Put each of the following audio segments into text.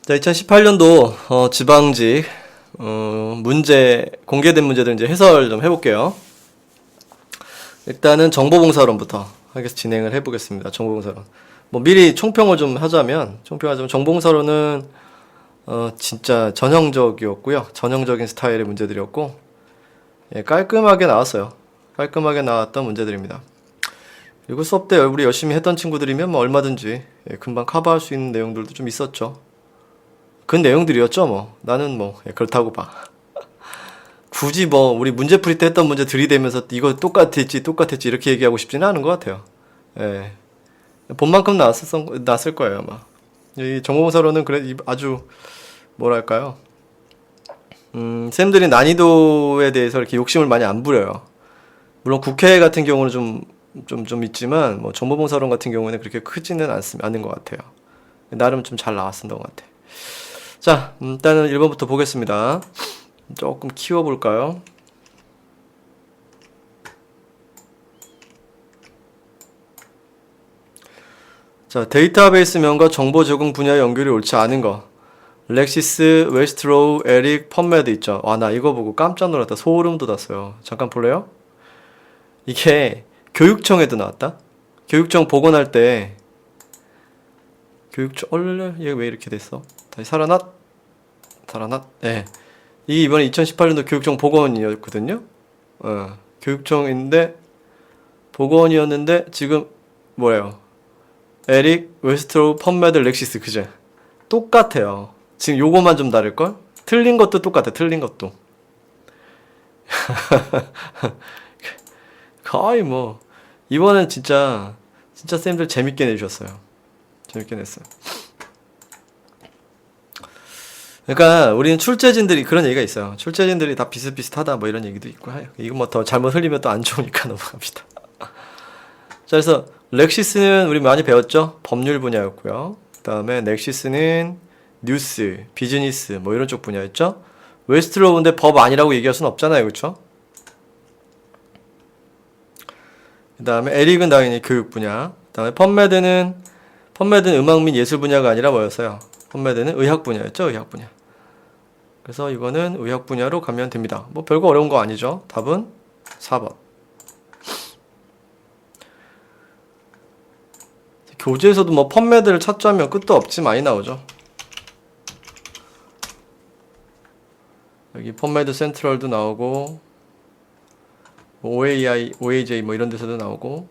자, 2018년도 지방직 문제 공개된 문제들 이제 해설 좀 해볼게요. 일단은 정보봉사론부터 진행을 해보겠습니다. 정보봉사론. 뭐 미리 총평을 좀 하자면 정보봉사론은 진짜 전형적이었고요. 전형적인 스타일의 문제들이었고, 예, 깔끔하게 나왔어요. 깔끔하게 나왔던 문제들입니다. 그리고 수업 때 우리 열심히 했던 친구들이면 뭐 얼마든지 금방 커버할 수 있는 내용들도 좀 있었죠. 그 내용들이었죠, 뭐. 나는 뭐, 그렇다고 봐. 굳이 뭐, 우리 문제풀이 때 했던 문제 들이대면서 이거 똑같았지, 이렇게 얘기하고 싶지는 않은 것 같아요. 예. 본만큼 나왔을 거예요, 아마. 이 정보봉사로는 그래, 아주, 뭐랄까요. 쌤들이 난이도에 대해서 이렇게 욕심을 많이 안 부려요. 물론 국회 같은 경우는 좀 있지만, 뭐, 정보봉사론 같은 경우에는 그렇게 크지는 않은 것 같아요. 나름 좀 잘 나왔던 것 같아. 자, 일단은 1번부터 보겠습니다. 조금 키워볼까요? 자, 데이터베이스면과 정보 제공 분야의 연결이 옳지 않은 거. 렉시스, 웨스트로우, 에릭, 펀메드 있죠. 와, 나 이거 보고 깜짝 놀랐다. 소름 돋았어요. 잠깐 볼래요? 이게 교육청에도 나왔다? 교육청 복원할 때 얘 왜 이렇게 됐어? 다시 살아났? 네. 이게 이번에 2018년도 교육청 복원이었거든요. 교육청인데 복원이었는데 지금 뭐예요? 에릭, 웨스트로우, 펀메드, 렉시스 그제 똑같아요. 지금 요거만 좀 다를걸? 틀린 것도 똑같아. 틀린 것도 거의 뭐 이번엔 진짜 쌤들 재밌게 내주셨어요. 재밌게 냈어요. 그러니까 우리는 출제진들이 그런 얘기가 있어요. 출제진들이 다 비슷비슷하다 뭐 이런 얘기도 있고 해요. 이거 뭐 더 잘못 흘리면 또 안 좋으니까 넘어갑니다. 자, 그래서 렉시스는 우리 많이 배웠죠? 법률 분야였고요. 그 다음에 넥시스는 뉴스, 비즈니스 뭐 이런 쪽 분야였죠? 웨스트로우인데 법 아니라고 얘기할 수는 없잖아요. 그렇죠? 그 다음에 에릭은 당연히 교육 분야. 그 다음에 펀메드는 음악 및 예술 분야가 아니라 뭐였어요? 펀메드는 의학 분야였죠? 의학 분야. 그래서 이거는 의학 분야로 가면 됩니다. 뭐 별거 어려운 거 아니죠? 답은 4번. 교재에서도 뭐 펀메드를 찾자면 끝도 없지 많이 나오죠. 여기 펀메드 센트럴도 나오고 OAJ 뭐 이런 데서도 나오고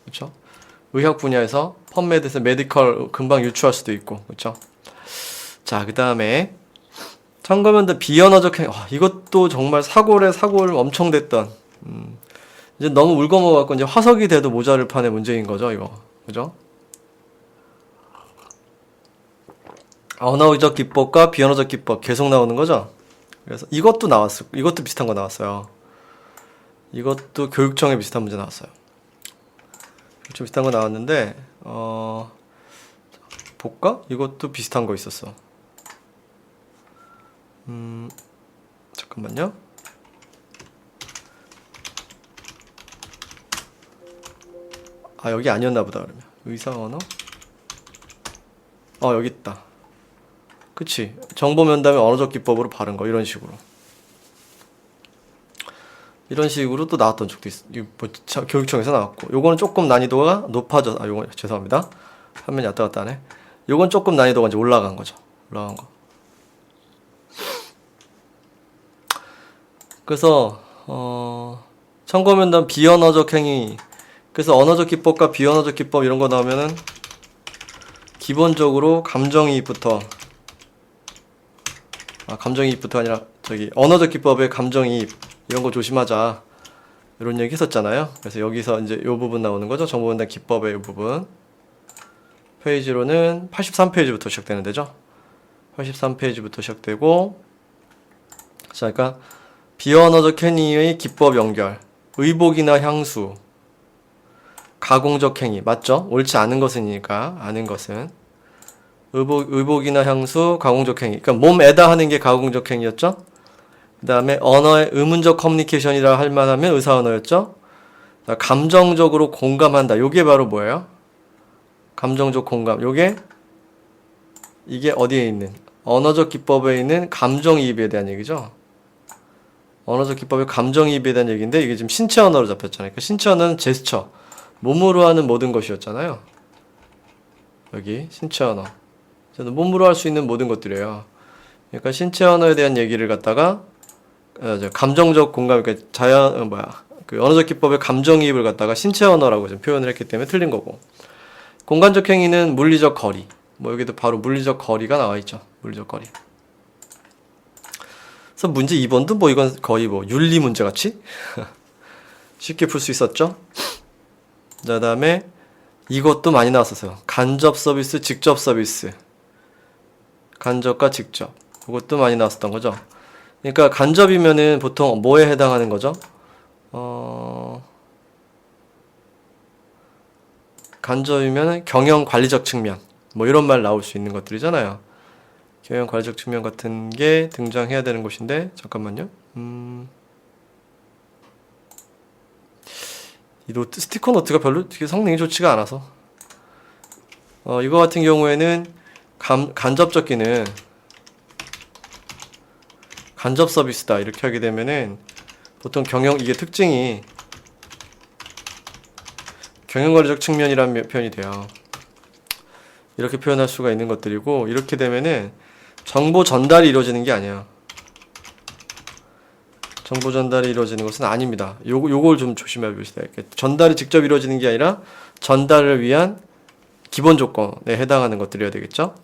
그렇죠? 의학 분야에서 펀메드에서 메디컬 금방 유추할 수도 있고 그렇죠? 자, 그 다음에 참고면 비언어적 행위 이것도 정말 사골 엄청 됐던 이제 너무 울거먹어갖고 이제 화석이 돼도 모자를 판의 문제인 거죠 이거 그죠? 언어적 기법과 비언어적 기법 계속 나오는 거죠? 그래서 이것도 비슷한 거 나왔어요. 이것도 교육청에 비슷한 문제 나왔어요. 좀 비슷한 거 나왔는데 볼까? 이것도 비슷한 거 있었어. 잠깐만요. 여기 아니었나 보다 그러면. 의사 언어? 여기 있다. 그치? 정보 면담에 언어적 기법으로 바른 거 이런 식으로 또 나왔던 적도 있어. 교육청에서 나왔고 요거는 조금 난이도가 높아져. 요거 죄송합니다. 화면이 왔다 갔다 하네. 요건 조금 난이도가 이제 올라간 거죠. 올라간 거. 그래서 참고 면담 비언어적 행위. 그래서 언어적 기법과 비언어적 기법 이런 거 나오면은 기본적으로 감정이입부터 아니라 언어적 기법의 감정이입 이런 거 조심하자 이런 얘기 했었잖아요. 그래서 여기서 이제 요 부분 나오는 거죠. 정보면담 기법의 요 부분 페이지로는 83페이지부터 시작되는 데죠. 83페이지부터 시작되고 자, 그러니까 비언어적 행위의 기법 연결 의복이나 향수 가공적 행위 맞죠? 옳지 않은 것이니까 아는 것은 의복이나 향수 가공적 행위 그러니까 몸에다 하는 게 가공적 행위였죠? 그 다음에 언어의 의문적 커뮤니케이션이라 할 만하면 의사 언어였죠? 감정적으로 공감한다. 요게 바로 뭐예요? 감정적 공감. 요게 이게 어디에 있는 언어적 기법에 있는 감정이입에 대한 얘기죠. 언어적 기법의 감정이입에 대한 얘기인데 이게 지금 신체 언어로 잡혔잖아요. 그러니까 신체 언어는 제스처, 몸으로 하는 모든 것이었잖아요. 여기 신체 언어. 저는 몸으로 할 수 있는 모든 것들이에요. 그러니까 신체 언어에 대한 얘기를 갖다가 감정적 공감, 그러니까 그 언어적 기법의 감정이입을 갖다가 신체 언어라고 좀 표현을 했기 때문에 틀린 거고. 공간적 행위는 물리적 거리. 뭐 여기도 바로 물리적 거리가 나와 있죠. 물리적 거리. 그래서 문제 2번도 뭐 이건 거의 뭐 윤리 문제 같이 쉽게 풀 수 있었죠. 그 다음에 이것도 많이 나왔었어요. 간접 서비스, 직접 서비스. 간접과 직접. 그것도 많이 나왔었던 거죠. 그러니까 간접이면은 보통 뭐에 해당하는 거죠? 간접이면은 경영 관리적 측면. 뭐 이런 말 나올 수 있는 것들이잖아요. 경영 관리적 측면 같은 게 등장해야 되는 것인데, 잠깐만요. 이 노트, 스티커 노트가 별로 성능이 좋지가 않아서. 이거 같은 경우에는 간접 적기는 간접 서비스다. 이렇게 하게 되면은 보통 이게 특징이 경영 관리적 측면이라는 표현이 돼요. 이렇게 표현할 수가 있는 것들이고, 이렇게 되면은 정보 전달이 이루어지는 게 아니야. 정보 전달이 이루어지는 것은 아닙니다. 요걸 좀 조심해 봅시다. 전달이 직접 이루어지는 게 아니라 전달을 위한 기본 조건에 해당하는 것들이어야 되겠죠?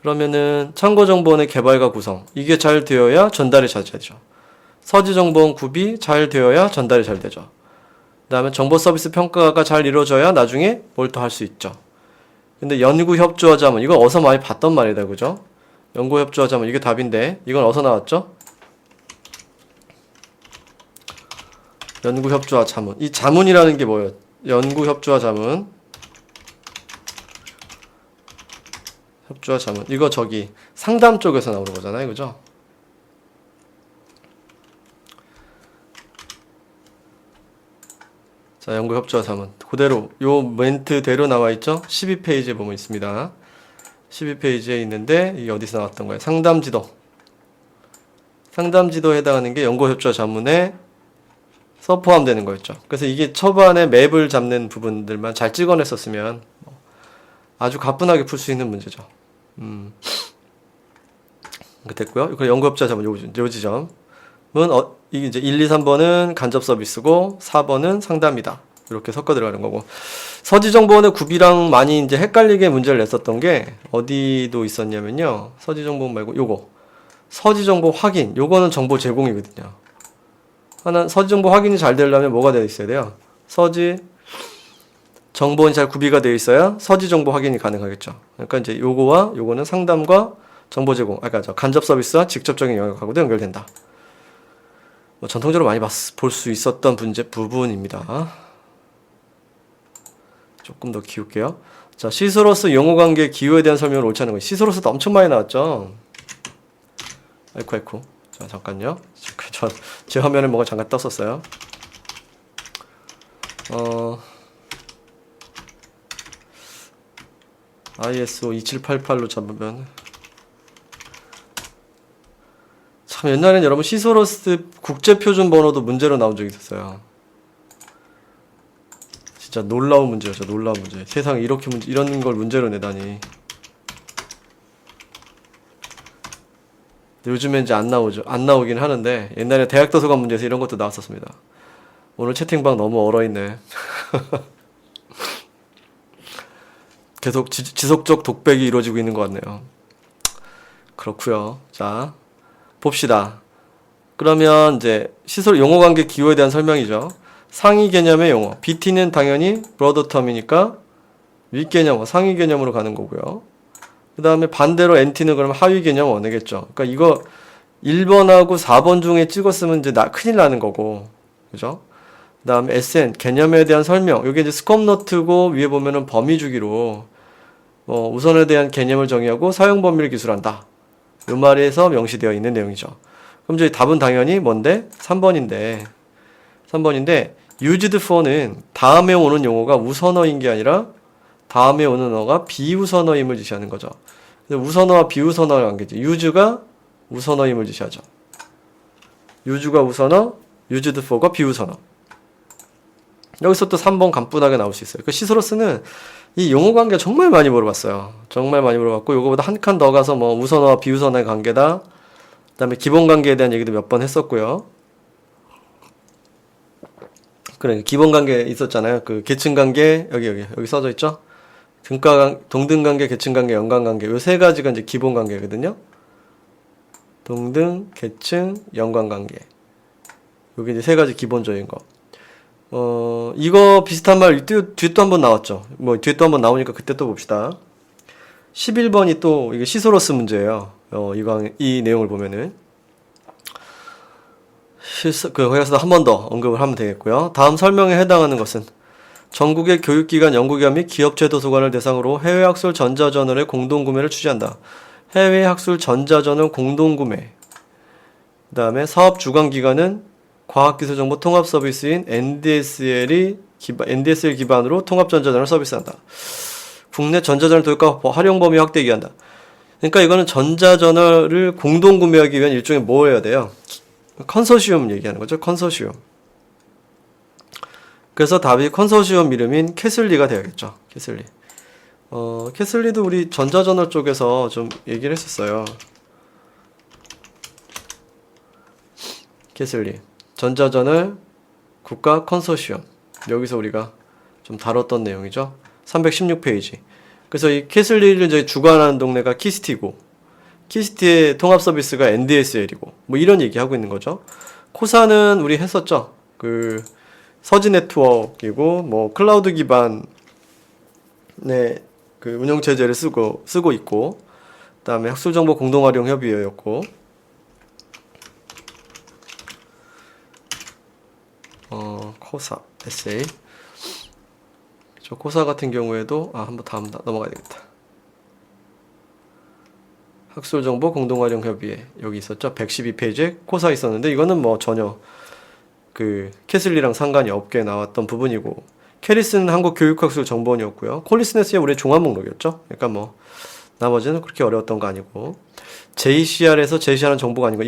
그러면은 참고정보원의 개발과 구성, 이게 잘 되어야 전달이 잘 되죠. 서지정보원 구비 잘 되어야 전달이 잘 되죠. 그 다음에 정보서비스 평가가 잘 이루어져야 나중에 뭘 더 할 수 있죠. 근데 연구협조와 자문, 이거 어디서 많이 봤던 말이다, 그죠? 연구협조와 자문, 이게 답인데 이건 어디서 나왔죠? 연구협조와 자문. 이 자문이라는 게 뭐예요? 연구협조와 자문. 협조와 자문. 이거 저기 상담 쪽에서 나오는 거잖아요, 그죠? 자, 연구협조와 자문. 그대로 요 멘트대로 나와 있죠? 12페이지에 보면 있습니다. 12페이지에 있는데 이게 어디서 나왔던 거예요? 상담지도. 상담지도에 해당하는 게 연구협조와 자문에 포함되는 거였죠. 그래서 이게 초반에 맵을 잡는 부분들만 잘 찍어냈었으면 아주 가뿐하게 풀 수 있는 문제죠. 됐고요. 그리고 연구협조와 자문 요 지점은 이게 이제 1, 2, 3번은 간접 서비스고 4번은 상담이다. 이렇게 섞어 들어가는 거고. 서지정보원의 구비랑 많이 이제 헷갈리게 문제를 냈었던 게 어디도 있었냐면요. 서지정보원 말고 요거. 서지정보 확인. 요거는 정보 제공이거든요. 서지정보 확인이 잘 되려면 뭐가 되어 있어야 돼요? 정보원이 잘 구비가 되어 있어야 서지정보 확인이 가능하겠죠. 그러니까 이제 요거와 요거는 상담과 정보 제공, 간접 서비스와 직접적인 영역하고도 연결된다. 뭐 전통적으로 많이 볼 수 있었던 부분입니다. 조금 더 키울게요. 자, 시소로서 용어관계 기호에 대한 설명을 옳지 않은 거예요. 시소로서도 엄청 많이 나왔죠. 아이쿠. 자, 잠깐요. 제 화면에 뭐가 잠깐 떴었어요. ISO 2788로 잡으면 참 옛날엔 여러분 시소로스 국제표준 번호도 문제로 나온 적이 있었어요. 진짜 놀라운 문제였죠. 놀라운 문제. 세상에 이런 걸 문제로 내다니. 요즘엔 이제 안 나오긴 하는데 옛날에 대학 도서관 문제에서 이런 것도 나왔었습니다. 오늘 채팅방 너무 얼어있네. 계속 지속적 독백이 이루어지고 있는 것 같네요. 그렇구요. 자, 봅시다. 그러면 이제 용어관계 기호에 대한 설명이죠. 상위 개념의 용어. BT는 당연히 broad term이니까 윗개념, 상위 개념으로 가는 거고요. 그 다음에 반대로 NT는 그럼 하위 개념 원이겠죠. 그러니까 이거 1번하고 4번 중에 찍었으면 이제 큰일 나는 거고. 그죠? 그 다음에 SN, 개념에 대한 설명. 이게 이제 스콥 노트고 위에 보면은 범위 주기로 우선에 대한 개념을 정의하고 사용 범위를 기술한다. 이 말에서 명시되어 있는 내용이죠. 그럼 저희 답은 당연히 뭔데? 3번인데 used for는 다음에 오는 용어가 우선어인 게 아니라 다음에 오는 어가 비우선어임을 지시하는 거죠. 우선어와 비우선어의 관계지. use가 우선어임을 지시하죠. use가 우선어, used for가 비우선어. 여기서 또 3번 간단하게 나올 수 있어요. 그 시스로스는 이 용어 관계 정말 많이 물어봤어요. 정말 많이 물어봤고, 요거보다 한 칸 더 가서 뭐 우선어와 비우선어의 관계다. 그 다음에 기본 관계에 대한 얘기도 몇 번 했었고요. 그래, 기본 관계 있었잖아요. 그 계층 관계, 여기 써져 있죠? 동등 관계, 계층 관계, 연관 관계. 요 세 가지가 이제 기본 관계거든요. 동등, 계층, 연관 관계. 요게 이제 세 가지 기본적인 거. 이거 비슷한 말 뒤에 또 한번 나왔죠. 뭐 뒤에 또 한번 나오니까 그때 또 봅시다. 11번이 또 이게 시소로스 문제예요. 이 내용을 보면은 거기서 한 번 더 언급을 하면 되겠고요. 다음 설명에 해당하는 것은 전국의 교육기관, 연구기관 및 기업체 도서관을 대상으로 해외학술 전자저널의 공동구매를 추진한다. 해외학술 전자저널 공동구매. 그 다음에 사업주관기관은 과학기술정보 통합서비스인 NDSL 기반으로 통합전자저널 서비스한다. 국내 전자저널 도입과 활용 범위 확대 얘기한다. 그러니까 이거는 전자저널을 공동구매하기 위한 일종의 뭐 해야 돼요? 컨소시엄 얘기하는 거죠. 컨소시엄. 그래서 답이 컨소시엄 이름인 캐슬리가 되어야겠죠. 캐슬리. 캐슬리도 우리 전자저널 쪽에서 좀 얘기를 했었어요. 캐슬리. 전자저널 국가 컨소시엄. 여기서 우리가 좀 다뤘던 내용이죠. 316페이지. 그래서 이 캐슬리를 이제 주관하는 동네가 키스티고, 키스티의 통합 서비스가 NDSL이고, 뭐 이런 얘기 하고 있는 거죠. 코사는 우리 했었죠. 그 서지 네트워크이고, 뭐 클라우드 기반의 그 운영 체제를 쓰고 있고, 그다음에 학술정보 공동활용 협의회였고, 코사 SA. 저 코사 같은 경우에도 한번 다음 넘어가야 되겠다. 학술정보 공동활용협의회 여기 있었죠. 112페이지에 코사 있었는데 이거는 뭐 전혀 그 캐슬리랑 상관이 없게 나왔던 부분이고, 캐리스는 한국교육학술정보원이었고요. 콜리스네스의 우리 종합 목록이었죠. 그러니까 뭐 나머지는 그렇게 어려웠던 거 아니고, JCR에서 제시하는 정보가 아니고,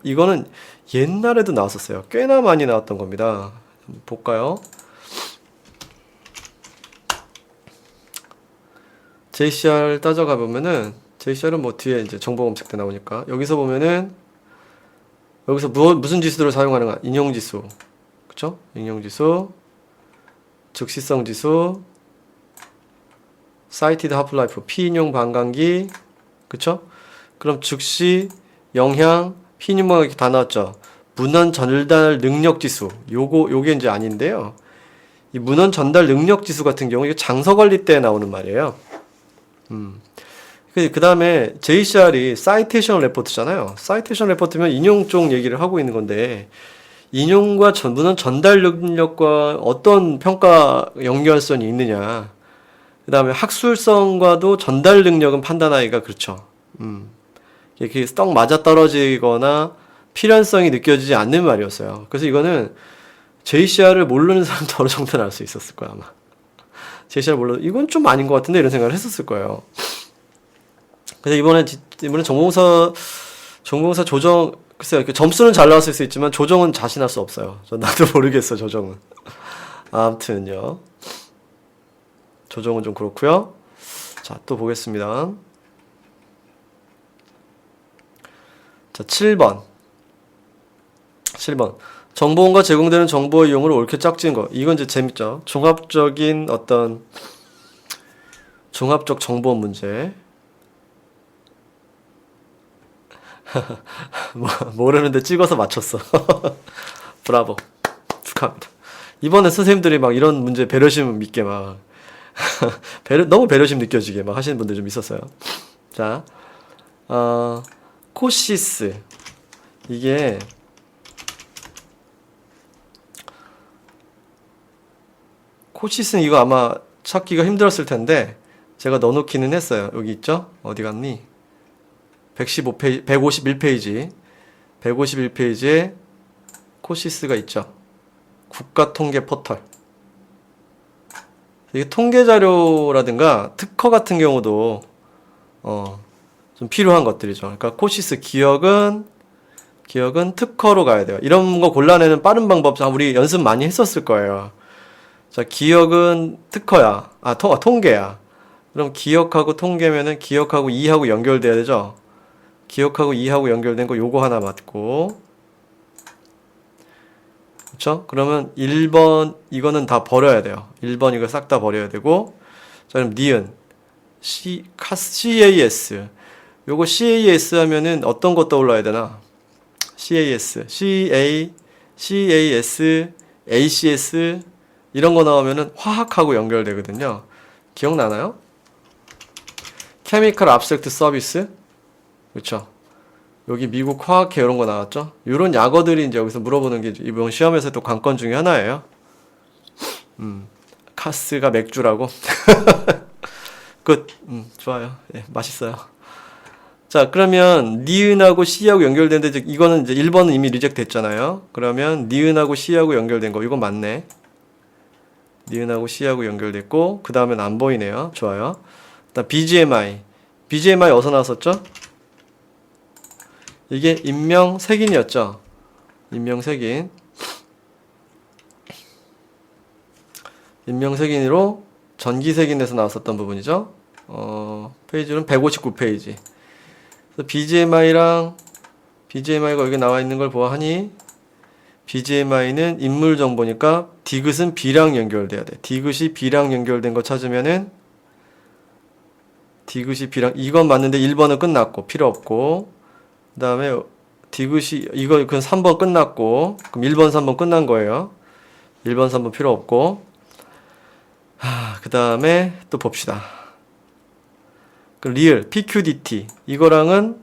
이거는 옛날에도 나왔었어요. 꽤나 많이 나왔던 겁니다. 한번 볼까요? JCR 따져가 보면은, JCR은 뭐 뒤에 이제 정보 검색 때 나오니까, 여기서 보면은 여기서 무슨 지수들을 사용하는가? 인용지수, 그쵸? 인용지수, 즉시성 지수, 사이티드 하프라이프, 피인용 반감기, 그쵸? 그럼 즉시, 영향, 피인용 이렇게 다 나왔죠. 문헌 전달 능력 지수, 요게 이제 아닌데요. 이 문헌 전달 능력 지수 같은 경우 이게 장서 관리 때 나오는 말이에요. 그 다음에 JCR이 사이테이션 레포트잖아요. 사이테이션 레포트면 인용 쪽 얘기를 하고 있는 건데, 인용과 문헌 전달 능력과 어떤 평가 연결성이 있느냐. 그 다음에 학술성과도 전달 능력은 판단하기가 그렇죠. 이렇게 썩 맞아떨어지거나 필연성이 느껴지지 않는 말이었어요. 그래서 이거는 JCR을 모르는 사람도 어느 정도는 알 수 있었을 거야, 아마. JCR 몰라도 이건 좀 아닌 것 같은데 이런 생각을 했었을 거예요. 그래서 이번에 전공사 조정, 글쎄요, 점수는 잘 나왔을 수 있지만 조정은 자신할 수 없어요. 나도 모르겠어, 조정은. 아무튼요. 조정은 좀 그렇고요. 자, 또 보겠습니다. 자, 7번. 정보원과 제공되는 정보의 이용을 옳게 짝지은 거. 이건 이제 재밌죠. 종합적 정보원 문제. 모르는데 찍어서 맞췄어. 브라보. 축하합니다. 이번에 선생님들이 막 이런 문제 배려심 믿게 막 너무 배려심 느껴지게 막 하시는 분들 좀 있었어요. 자, 코시스. 이게 코시스는 이거 아마 찾기가 힘들었을 텐데 제가 넣어놓기는 했어요. 여기 있죠? 어디 갔니? 151페이지. 151페이지에 코시스가 있죠. 국가통계 포털. 이게 통계자료라든가 특허 같은 경우도 좀 필요한 것들이죠. 그러니까 코시스 기억은 특허로 가야 돼요. 이런 거 골라내는 빠른 방법 우리 연습 많이 했었을 거예요. 자, 기억은 특허야. 통계야. 그럼 기억하고 통계면은 기억하고 2하고 연결돼야 되죠. 기억하고 2하고 연결된 거 요거 하나 맞고. 그쵸? 그러면 1번 이거는 다 버려야 돼요. 1번 이거 싹 다 버려야 되고. 자, 그럼 니은 CAS. 요거 CAS 하면은 어떤 거 떠올라야 되나? CAS, ACS 이런 거 나오면은 화학하고 연결되거든요. 기억나나요? Chemical Abstract Service. 그쵸? 여기 미국 화학회 이런 거 나왔죠? 이런 약어들이 이제 여기서 물어보는 게 이번 시험에서 또 관건 중에 하나예요. 카스가 맥주라고. 끝. 좋아요. 예, 맛있어요. 자, 그러면 니은하고 C하고 연결되는데 이거는 이제 1번은 이미 리젝트 됐잖아요. 그러면 니은하고 C하고 연결된 거 이거 맞네. 니은하고 C하고 연결됐고 그 다음엔 안 보이네요. 좋아요. 일단 BGMI 어디서 나왔었죠? 이게 인명색인이었죠. 인명색인으로 전기색인에서 나왔었던 부분이죠. 페이지는 159페이지. BGMI가 여기 나와 있는 걸 보아하니 BGMI는 인물 정보니까 디귿은 B랑 연결돼야 돼. 디귿이 B랑 연결된 거 찾으면은 디귿이 B랑 이건 맞는데 1번은 끝났고 필요 없고 그 다음에 디귿이 이거 그럼 3번 끝났고 그럼 1번 3번 끝난 거예요. 1번 3번 필요 없고 그 다음에 또 봅시다. 그 리을 PQDT 이거랑은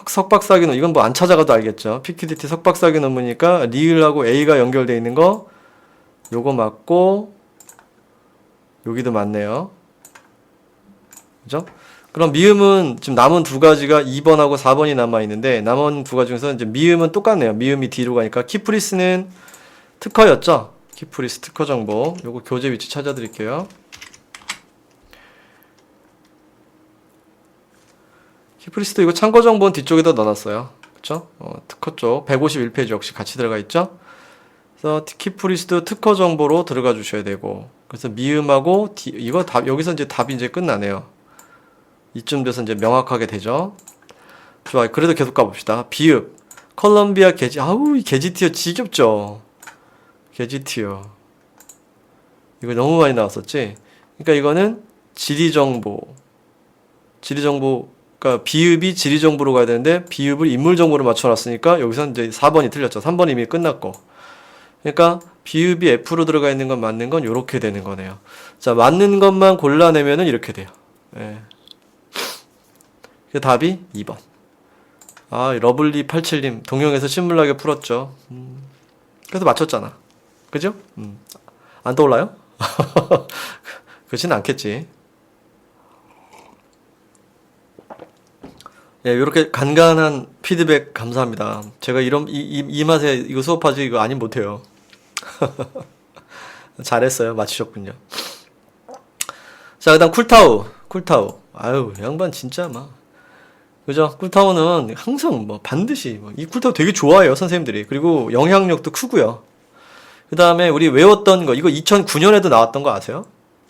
석박사기 이건 뭐 안 찾아가도 알겠죠. PQDT 석박사기 논문이니까 리을하고 A가 연결되어 있는 거 요거 맞고 여기도 맞네요. 그죠? 그럼 미음은 지금 남은 두 가지가 2번하고 4번이 남아있는데 남은 두 가지 중에서 이제 미음은 똑같네요. 미음이 D로 가니까 키프리스는 특허였죠? 키프리스 특허 정보 요거 교재 위치 찾아드릴게요. 키프리스도 이거 참고 정보는 뒤쪽에다 넣어놨어요. 그쵸? 특허 쪽 151페이지 역시 같이 들어가 있죠? 그래서 키프리스도 특허 정보로 들어가 주셔야 되고 그래서 미음하고 이거 답 여기서 이제 답이 이제 끝나네요. 이쯤 돼서 이제 명확하게 되죠. 좋아요. 그래도 계속 가봅시다. 비읍 컬럼비아 게지 이 게지티어 지겹죠. 게지티어 이거 너무 많이 나왔었지. 그러니까 이거는 지리정보 그러니까 비읍이 지리정보로 가야 되는데 비읍을 인물정보로 맞춰놨으니까 여기서 이제 4번이 틀렸죠. 3번 이미 끝났고 그러니까 비읍이 F로 들어가 있는 건 맞는 건 이렇게 되는 거네요. 자, 맞는 것만 골라내면은 이렇게 돼요. 예. 그 답이 2번. 러블리 87님 동영에서 신물나게 풀었죠. 그래서 맞췄잖아. 그죠? 안 떠올라요? 그렇진 않겠지. 예, 이렇게 간간한 피드백 감사합니다. 제가 이 맛에 이거 수업하지 이거 아님 못해요. 잘했어요. 맞추셨군요. 자, 그 다음 쿨타우. 양반 진짜 그죠? 쿨타우는 항상 반드시 이 쿨타우 되게 좋아해요, 선생님들이. 그리고 영향력도 크고요. 그 다음에 우리 외웠던 거, 이거 2009년에도 나왔던 거 아세요?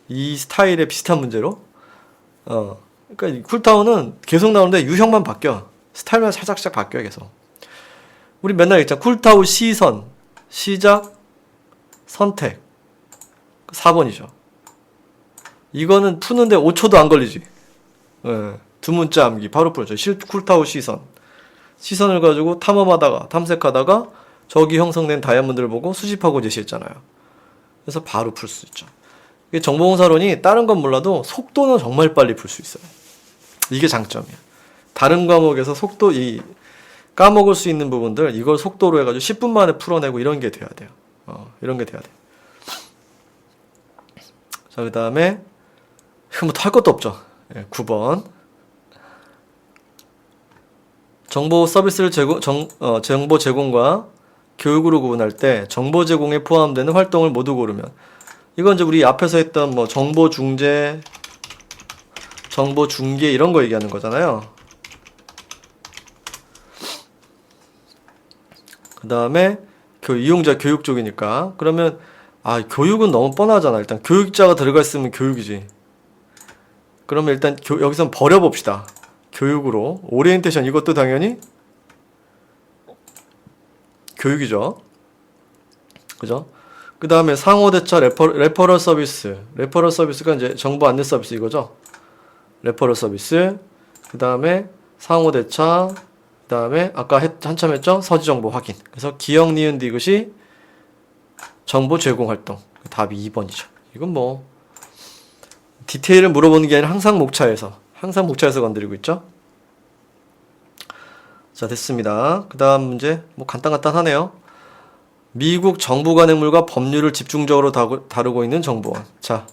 이 스타일의 비슷한 문제로. 그러니까 쿨타운은 계속 나오는데 유형만 바뀌어. 스타일만 살짝살짝 바뀌어 계속. 우리 맨날 있잖아. 쿨타운 시선, 시작, 선택. 4번이죠. 이거는 푸는데 5초도 안 걸리지. 예, 두 문자 암기 바로 풀었죠. 쿨타운 시선을 가지고 탐색하다가 저기 형성된 다이아몬드를 보고 수집하고 제시했잖아요. 그래서 바로 풀 수 있죠. 이게 정보공사론이 다른 건 몰라도 속도는 정말 빨리 풀 수 있어요. 이게 장점이야. 다른 과목에서 까먹을 수 있는 부분들 이걸 속도로 해가지고 10분 만에 풀어내고 이런 게 돼야 돼요. 이런 게 돼야 돼. 자, 그 다음에 뭐 할 것도 없죠. 9번. 정보 서비스를 정보 제공과 교육으로 구분할 때 정보 제공에 포함되는 활동을 모두 고르면 이건 이제 우리 앞에서 했던 정보 중재, 정보 중개 이런 거 얘기하는 거잖아요. 그 다음에 이용자 교육 쪽이니까. 그러면 교육은 너무 뻔하잖아. 일단 교육자가 들어가 있으면 교육이지. 그러면 일단 여기선 버려봅시다. 교육으로. 오리엔테이션 이것도 당연히 교육이죠. 그죠? 그 다음에 상호대차 레퍼럴 서비스. 레퍼럴 서비스가 이제 정보 안내 서비스 이거죠. 레퍼럴 서비스. 그 다음에 상호대차. 그 다음에 아까 한참 했죠? 서지정보 확인. 그래서 기억, 니은, 디귿이 정보 제공 활동. 답이 2번이죠. 이건 뭐 디테일을 물어보는 게 아니라 항상 목차에서 건드리고 있죠. 자, 됐습니다. 그 다음 문제 뭐 간단하네요. 미국 정부 관행물과 법률을 집중적으로 다루고 있는 정보원. 자,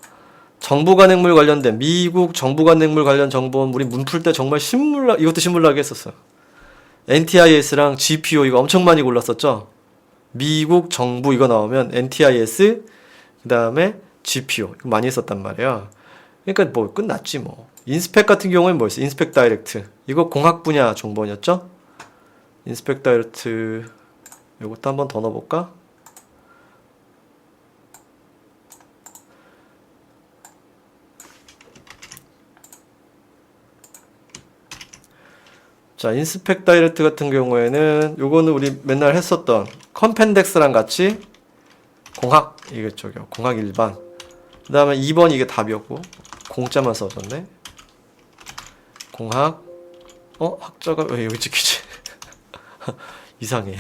정부 관행물 관련된 미국 정부 관행물 관련 정보원 우리 문 풀 때 정말 이것도 신물나게 했었어요. NTIS랑 GPO 이거 엄청 많이 골랐었죠. 미국 정부 이거 나오면 NTIS 그 다음에 GPO 이거 많이 했었단 말이야. 그러니까 뭐 끝났지 뭐. 인스펙 같은 경우에는 뭐였어? 인스펙 다이렉트 이거 공학 분야 정보원이었죠. 인스펙 다이렉트 이것도 한번 더 넣어볼까? 자, 인스펙 다이렉트 같은 경우에는 요거는 우리 맨날 했었던 컴펜덱스랑 같이 공학 이거쪽이요. 공학 일반. 그 다음에 2번 이게 답이었고 공짜만 써줬네. 공학 학자가 왜 여기 찍히지? 이상해.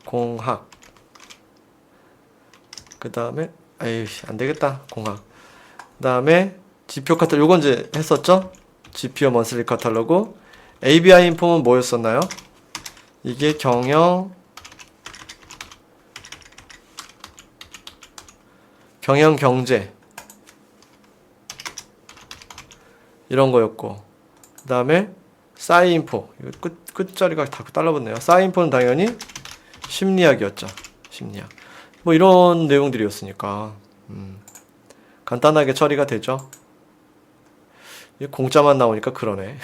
공학. 그 다음에 안되겠다. 공학. 그 다음에 지표 카탈로그 요건 이제 했었죠? 지표 먼슬리 카탈로그. ABI 인폼은 뭐였었나요? 이게 경영 경제 이런 거였고, 그 다음에 사이인포 이거 끝자리가 다 달라붙네요. 사이인포는 당연히 심리학이었죠. 심리학 뭐 이런 내용들이었으니까 간단하게 처리가 되죠. 공짜만 나오니까 그러네.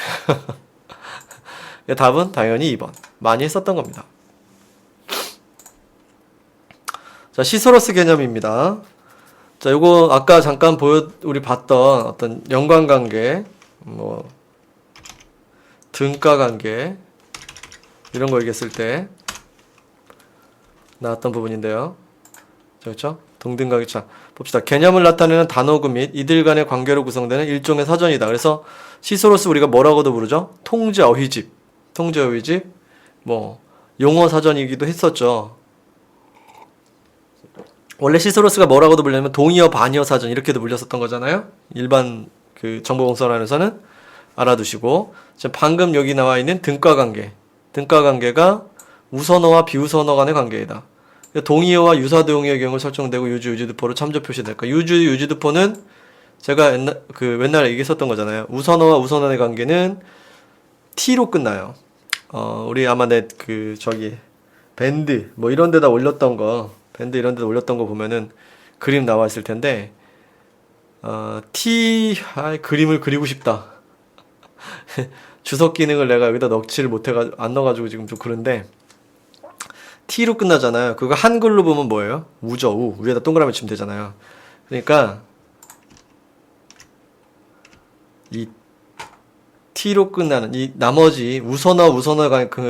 답은 당연히 2번 많이 했었던 겁니다. 자, 시소러스 개념입니다. 자, 요거 아까 잠깐 우리 봤던 어떤 연관관계, 뭐 등가관계 이런 거 얘기했을 때 나왔던 부분인데요. 그렇죠? 동등관계. 자, 봅시다. 개념을 나타내는 단어구 및 이들 간의 관계로 구성되는 일종의 사전이다. 그래서 시소로스 우리가 뭐라고도 부르죠? 통제 어휘집, 뭐 용어 사전이기도 했었죠. 원래 시소로스가 뭐라고도 불리냐면 동의어 반의어 사전 이렇게도 불렸었던 거잖아요. 일반 그 정보공선안에서는 알아두시고, 지금 방금 여기 나와 있는 등가관계가 우선어와 비우선어 간의 관계이다. 동의어와 유사동의어 경우 설정되고 유주두포로 참조 표시될까. 유주두포는 제가 맨날 얘기했었던 거잖아요. 우선어와 우선어의 관계는 T로 끝나요. 우리 아마 밴드 뭐 이런 데다 올렸던 거 보면은 그림 나와 있을 텐데, 그림을 그리고 싶다. 주석 기능을 내가 여기다 안 넣어가지고 지금 좀 그런데, T로 끝나잖아요. 그거 한글로 보면 뭐예요? 우죠, 위에다 동그라미 치면 되잖아요. 그러니까, 이 T로 끝나는, 이 나머지 우선어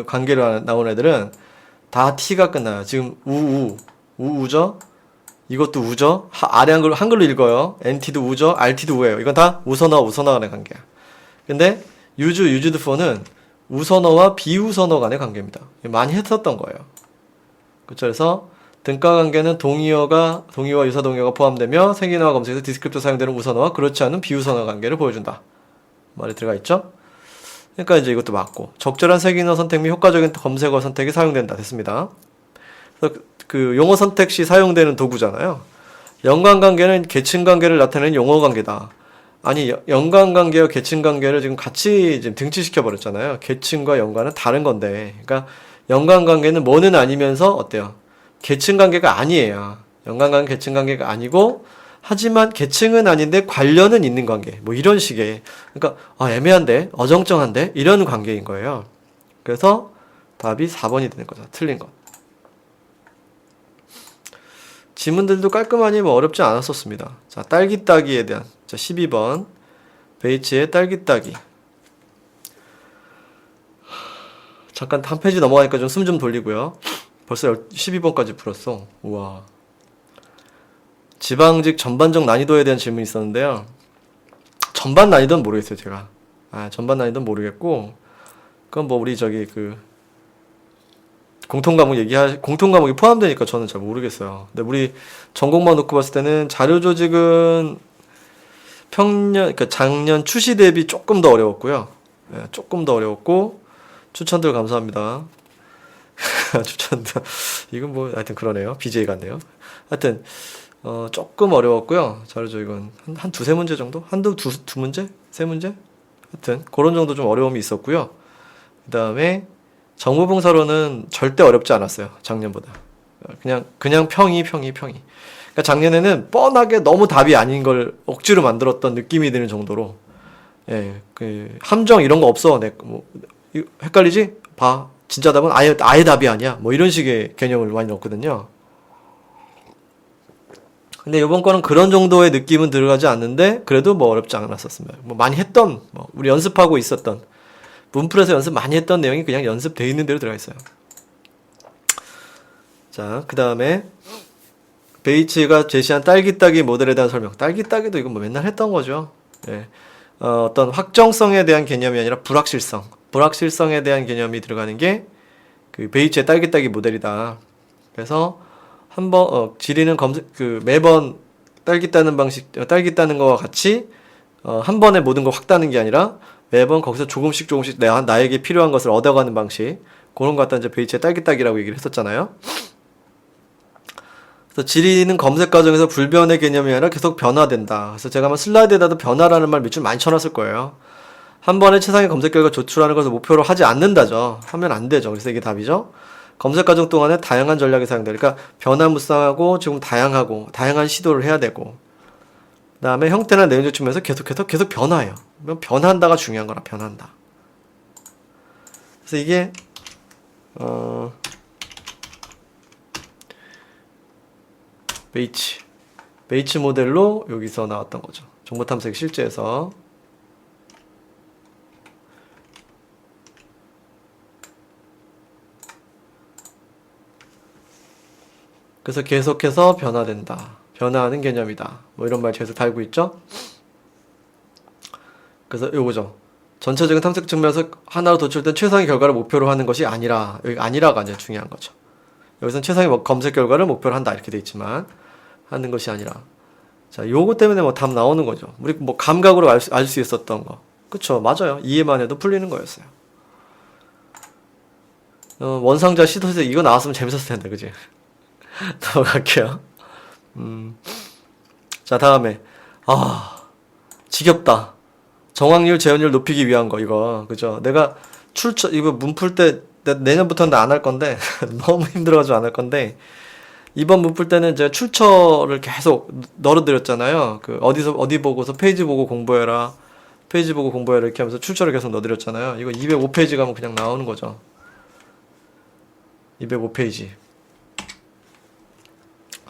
관계로 나온 애들은 다 T가 끝나요. 지금 우죠? 이것도 우죠? 아래 한글로 읽어요. NT도 우죠? RT도 우예요. 이건 다 우선어 간의 관계야. 근데 유주드포는 우선어와 비우선어 간의 관계입니다. 많이 했었던 거예요. 그렇죠? 그래서 등가관계는 동의어와 유사동의어가 포함되며 생인어와 검색에서 디스크립터 사용되는 우선어와 그렇지 않은 비우선어 관계를 보여준다. 말이 들어가 있죠? 그러니까 이제 이것도 맞고, 적절한 생인어 선택 및 효과적인 검색어 선택이 사용된다. 됐습니다. 그래서 그 용어 선택 시 사용되는 도구잖아요. 연관관계는 계층관계를 나타내는 용어관계다. 아니, 연관관계와 계층관계를 지금 같이 지금 등치시켜 버렸잖아요. 계층과 연관은 다른 건데, 그러니까 연관관계는 뭐는 아니면서 어때요? 계층관계가 아니에요. 연관관계 계층관계가 아니고 하지만 계층은 아닌데 관련은 있는 관계. 뭐 이런 식의. 그러니까 애매한데, 어정쩡한데 이런 관계인 거예요. 그래서 답이 4번이 되는 거죠. 틀린 거. 지문들도 깔끔하니 뭐 어렵지 않았었습니다. 자, 딸기 따기에 대한. 자, 12번. 베이츠의 딸기 따기. 잠깐 한 페이지 넘어가니까 좀 숨 좀 돌리고요. 벌써 12번까지 풀었어. 우와. 지방직 전반적 난이도에 대한 질문이 있었는데요. 전반 난이도는 모르겠어요, 제가. 전반 난이도는 모르겠고, 그건 뭐 우리 공통 과목이 포함되니까 저는 잘 모르겠어요. 근데 우리 전공만 놓고 봤을 때는 자료 조직은 그러니까 작년 추시 대비 조금 더 어려웠고요. 조금 더 어려웠고, 추천들 감사합니다. 추천들. 이건 뭐, 하여튼 그러네요. BJ 같네요. 하여튼, 조금 어려웠고요. 자료 조직은 한 두세 문제 정도? 두 문제? 세 문제? 하여튼, 그런 정도 좀 어려움이 있었고요. 그 다음에, 정보봉사로는 절대 어렵지 않았어요. 작년보다. 그냥 평이. 그러니까 작년에는 뻔하게 너무 답이 아닌 걸 억지로 만들었던 느낌이 드는 정도로, 함정 이런 거 없어. 헷갈리지? 봐. 진짜 답은 아예 답이 아니야. 뭐 이런 식의 개념을 많이 넣었거든요. 근데 이번 거는 그런 정도의 느낌은 들어가지 않는데, 그래도 뭐 어렵지 않았었습니다. 뭐 많이 했던, 우리 연습하고 있었던, 문풀에서 연습 많이 했던 내용이 그냥 연습되어 있는 대로 들어가 있어요. 자, 그 다음에 베이츠가 제시한 딸기 따기 모델에 대한 설명. 딸기 따기도 이건 뭐 맨날 했던 거죠. 어떤 확정성에 대한 개념이 아니라 불확실성에 대한 개념이 들어가는 게 그 베이츠의 딸기 따기 모델이다. 그래서 한번 지리는 매번 딸기 따는 딸기 따는 거와 같이 한 번에 모든 걸 확 따는 게 아니라 매번 거기서 조금씩 나에게 필요한 것을 얻어가는 방식. 그런 거 갖다 이제 베이츠의 딸기 따기라고 얘기를 했었잖아요. 그래서 지리는 검색 과정에서 불변의 개념이 아니라 계속 변화된다. 그래서 제가 아마 슬라이드에다도 변화라는 말 몇 줄 많이 쳐놨을 거예요. 한 번에 최상의 검색 결과 조출하는 것을 목표로 하지 않는다죠. 하면 안 되죠. 그래서 이게 답이죠. 검색 과정 동안에 다양한 전략이 사용돼요. 그러니까 변화무쌍하고 지금 다양한 시도를 해야 되고, 그 다음에 형태나 내용적 측면에서 계속 변화해요. 변한다가 중요한 거라, 변한다. 그래서 이게 베이츠 모델로 여기서 나왔던 거죠. 정보탐색 실제에서. 그래서 계속해서 변화된다. 변화하는 개념이다. 뭐 이런 말 계속 달고 있죠. 그래서 요거죠. 전체적인 탐색 측면에서 하나로 도출된 최상의 결과를 목표로 하는 것이 아니라, 여기 아니라가 이제 중요한 거죠. 여기서는 최상의 검색 결과를 목표로 한다 이렇게 돼 있지만 하는 것이 아니라. 자, 요거 때문에 뭐 답 나오는 거죠. 우리 뭐 감각으로 알 수 있었던 거. 그쵸, 맞아요. 이해만 해도 풀리는 거였어요. 원상자 시도세 이거 나왔으면 재밌었을 텐데, 그지? 넘어갈게요. 자, 다음에 지겹다. 정확률, 재현율 높이기 위한 거, 이거. 그죠? 내가 이거 문 풀 때, 내년부터는 나 안 할 건데, 너무 힘들어가지고 안 할 건데, 이번 문 풀 때는 제가 출처를 계속 넣어드렸잖아요. 어디 보고서 페이지 보고 공부해라. 이렇게 하면서 출처를 계속 넣어드렸잖아요. 이거 205페이지 가면 그냥 나오는 거죠. 205페이지.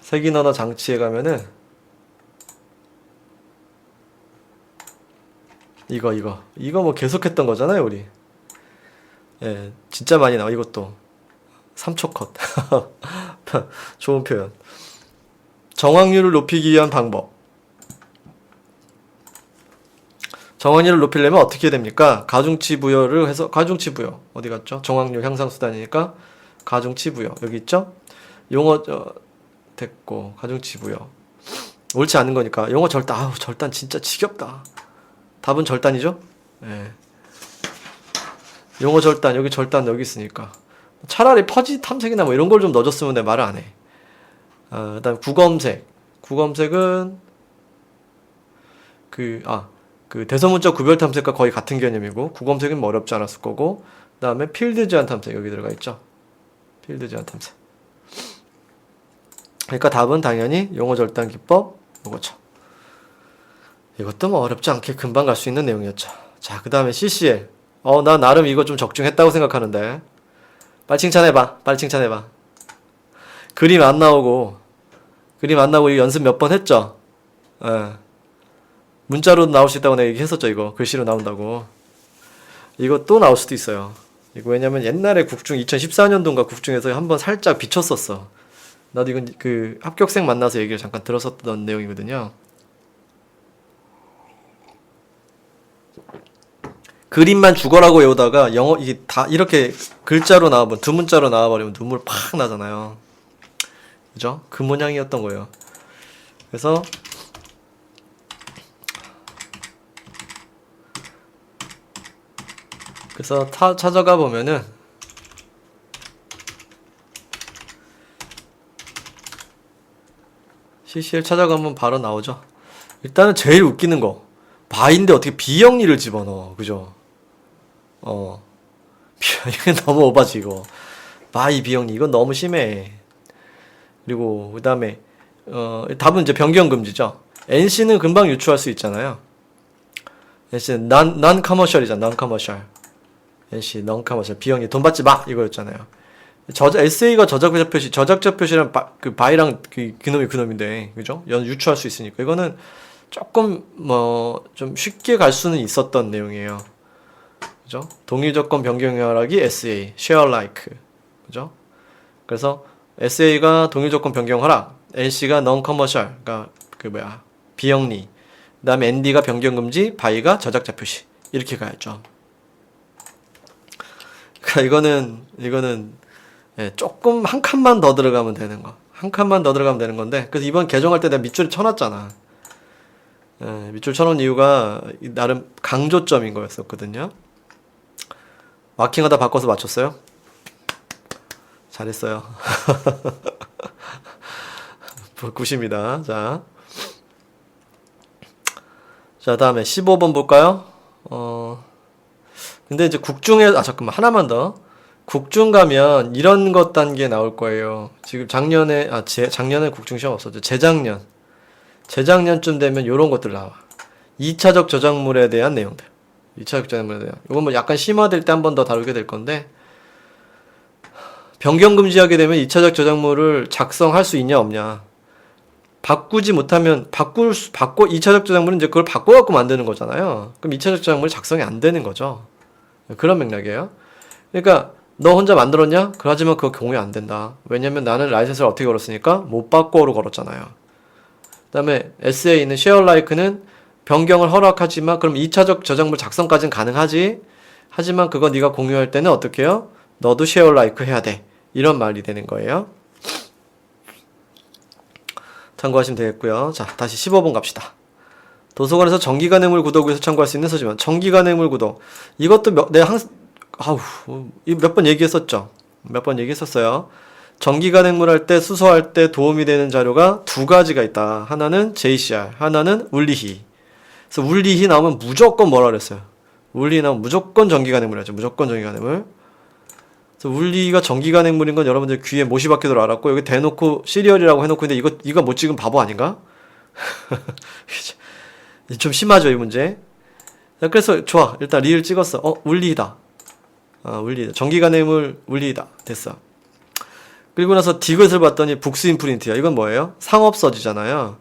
세기언어 장치에 가면은, 이거 뭐 계속 했던 거잖아요, 우리. 진짜 많이 나와, 이것도. 3초 컷. 좋은 표현. 정확률을 높이기 위한 방법. 정확률을 높이려면 어떻게 됩니까? 가중치 부여를 해서, 가중치 부여. 어디 갔죠? 정확률 향상 수단이니까, 가중치 부여. 여기 있죠? 용어, 됐고, 가중치 부여. 옳지 않은 거니까. 용어 절단, 절단 진짜 지겹다. 답은 절단이죠? 용어 절단, 여기 있으니까. 차라리 퍼지 탐색이나 뭐 이런 걸 좀 넣어줬으면 내 말을 안 해. 그 다음 구검색. 구검색은, 대소문자 구별 탐색과 거의 같은 개념이고, 구검색은 뭐 어렵지 않았을 거고, 그 다음에 필드 제한 탐색, 여기 들어가 있죠. 필드 제한 탐색. 그러니까 답은 당연히 용어 절단 기법, 요거죠. 이것도 뭐 어렵지 않게 금방 갈 수 있는 내용이었죠. 자, 그 다음에 CCL. 나 나름 이거 좀 적중했다고 생각하는데. 빨리 칭찬해봐. 빨리 칭찬해봐. 그림 안 나오고 이거 연습 몇 번 했죠? 예. 문자로 나올 수 있다고 내가 얘기했었죠, 이거. 글씨로 나온다고. 이거 또 나올 수도 있어요. 이거 왜냐면 옛날에 국중 2014년도인가 국중에서 한번 살짝 비쳤었어. 나도 이건 그 합격생 만나서 얘기를 잠깐 들었었던 내용이거든요. 그림만 죽어라고 외우다가 영어 이게 다 이렇게 글자로 나와버리면 두 문자로 나와버리면 눈물 팍 나잖아요. 그죠? 그 모양이었던 거예요. 그래서 찾아가 보면은 CCL 찾아가면 바로 나오죠. 일단은 제일 웃기는 거 바인데 어떻게 비영리를 집어넣어. 그죠? 이게 너무 오바지 이거. 바이 비영리 이건 너무 심해. 그리고 그 다음에 답은 이제 변경금지죠. NC는 금방 유추할 수 있잖아요. NC는 non-commercial이잖아. non-commercial. NC non-commercial 비영리 돈 받지 마 이거였잖아요. SA가 저작자 표시랑 바이랑 그놈이 그놈인데 그죠? 유추할 수 있으니까 이거는 조금 뭐 좀 쉽게 갈 수는 있었던 내용이에요. 그죠? 동일 조건 변경 허락이 SA, share like. 그죠? 그래서 SA가 동일 조건 변경 허락, NC가 non-commercial, 그러니까 비영리. 그다음에 ND가 변경 금지, 바이가 저작자 표시. 이렇게 가야죠. 그러니까 이거는 조금 한 칸만 더 들어가면 되는 거. 한 칸만 더 들어가면 되는 건데. 그래서 이번 개정할 때 내가 밑줄을 쳐놨잖아. 밑줄 쳐놓은 이유가 나름 강조점인 거였었거든요. 마킹하다 바꿔서 맞췄어요? 잘했어요. 굿입니다. 자, 다음에 15번 볼까요? 근데 이제 국중에, 잠깐만, 하나만 더. 국중 가면 이런 것 단계 나올 거예요. 지금 작년에 국중 시험 없었죠. 재작년쯤 되면 요런 것들 나와. 2차적 저작물에 대한 내용들. 2차적 저작물에 대한. 이건 뭐 약간 심화될 때 한 번 더 다루게 될 건데, 변경 금지하게 되면 2차적 저작물을 작성할 수 있냐, 없냐. 바꾸지 못하면, 2차적 저작물은 이제 그걸 바꿔갖고 만드는 거잖아요. 그럼 2차적 저작물이 작성이 안 되는 거죠. 그런 맥락이에요. 그러니까, 너 혼자 만들었냐? 하지만 그거 공유 안 된다. 왜냐면 나는 라이센스를 어떻게 걸었으니까 못 바꿔로 걸었잖아요. 그 다음에 SA는 share like는 변경을 허락하지만 그럼 2차적 저작물 작성까지는 가능하지. 하지만 그거 네가 공유할 때는 어떻게 해요? 너도 share like 해야 돼. 이런 말이 되는 거예요. 참고하시면 되겠고요. 자, 다시 15번 갑시다. 도서관에서 정기간행물 구독에서 참고할 수 있는 서지만 정기간행물 구독 이것도 내가 항상 몇 번 얘기했었죠. 몇 번 얘기했었어요. 정기간행물 할 때 수서할 때 도움이 되는 자료가 두 가지가 있다. 하나는 JCR, 하나는 울리히. 그래서 울리히 나오면 무조건 뭐라 그랬어요? 울리히 나오면 무조건 정기간행물 하죠. 무조건 정기간행물. 그래서 울리히가 정기간행물인 건 여러분들 귀에 못이 박히도록 알았고 여기 대놓고 시리얼이라고 해놓고 있는데 이거 못 찍으면 바보 아닌가? 좀 심하죠 이 문제. 그래서 좋아. 일단 리를 찍었어. 울리히다. 울리히다. 정기간행물 울리히다. 됐어. 그리고 나서 디귿을 봤더니 북스인프린트야. 이건 뭐예요? 상업서지잖아요.